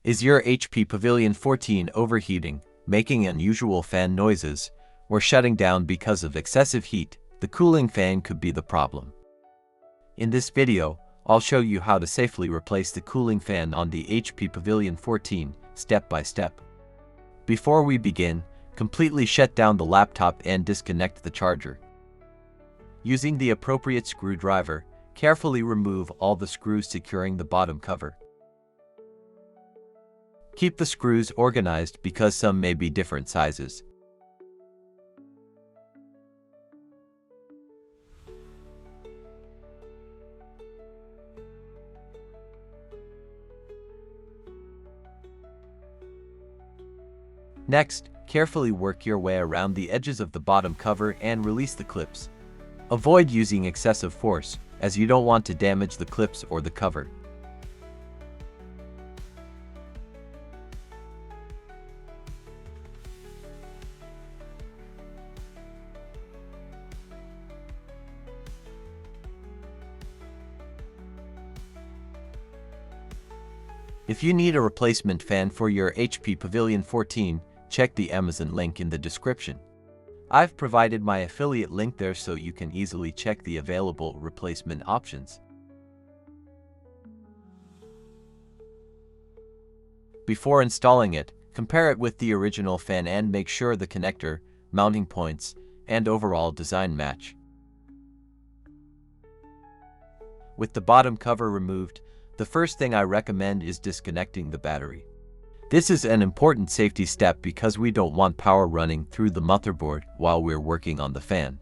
Is your HP Pavilion 14 overheating, making unusual fan noises, or shutting down because of excessive heat? The cooling fan could be the problem. In this video, I'll show you how to safely replace the cooling fan on the HP Pavilion 14, step by step. Before we begin, completely shut down the laptop and disconnect the charger. Using the appropriate screwdriver, carefully remove all the screws securing the bottom cover. Keep the screws organized because some may be different sizes. Next, carefully work your way around the edges of the bottom cover and release the clips. Avoid using excessive force, as you don't want to damage the clips or the cover. If you need a replacement fan for your HP Pavilion 14, check the Amazon link in the description. I've provided my affiliate link there so you can easily check the available replacement options. Before installing it, compare it with the original fan and make sure the connector, mounting points, and overall design match. With the bottom cover removed, the first thing I recommend is disconnecting the battery. This is an important safety step because we don't want power running through the motherboard while we're working on the fan.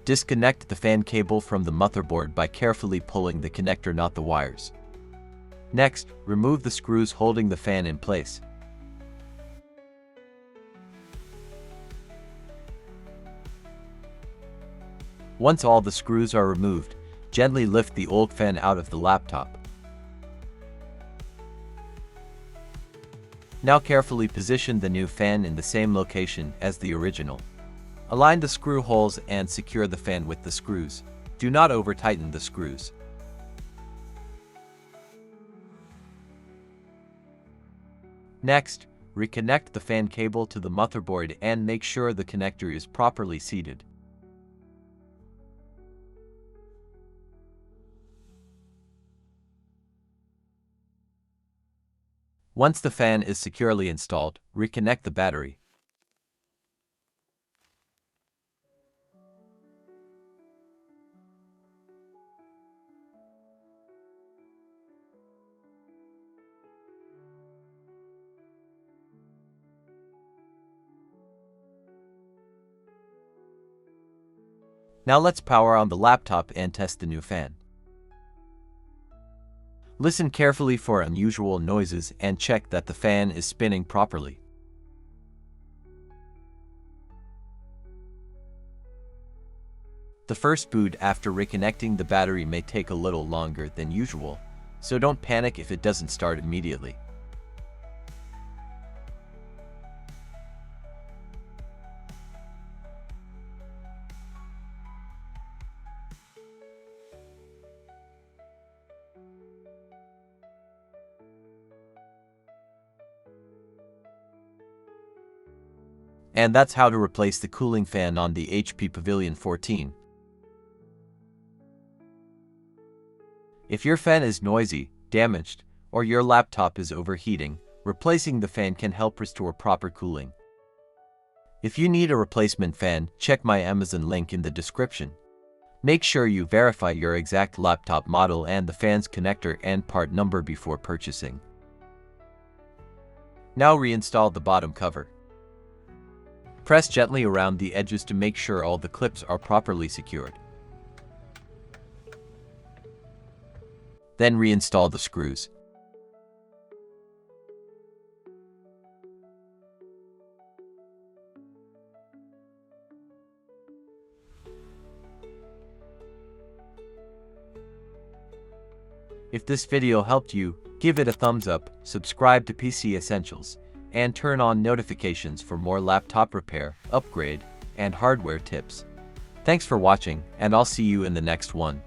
Disconnect the fan cable from the motherboard by carefully pulling the connector, not the wires. Next, remove the screws holding the fan in place. Once all the screws are removed, gently lift the old fan out of the laptop. Now carefully position the new fan in the same location as the original. Align the screw holes and secure the fan with the screws. Do not over-tighten the screws. Next, reconnect the fan cable to the motherboard and make sure the connector is properly seated. Once the fan is securely installed, reconnect the battery. Now let's power on the laptop and test the new fan. Listen carefully for unusual noises and check that the fan is spinning properly. The first boot after reconnecting the battery may take a little longer than usual, so don't panic if it doesn't start immediately. And that's how to replace the cooling fan on the HP Pavilion 14. If your fan is noisy, damaged, or your laptop is overheating, replacing the fan can help restore proper cooling. If you need a replacement fan, check my Amazon link in the description. Make sure you verify your exact laptop model and the fan's connector and part number before purchasing. Now reinstall the bottom cover. Press gently around the edges to make sure all the clips are properly secured. Then reinstall the screws. If this video helped you, give it a thumbs up, subscribe to PC Essentials, and turn on notifications for more laptop repair, upgrade, and hardware tips. Thanks for watching, and I'll see you in the next one.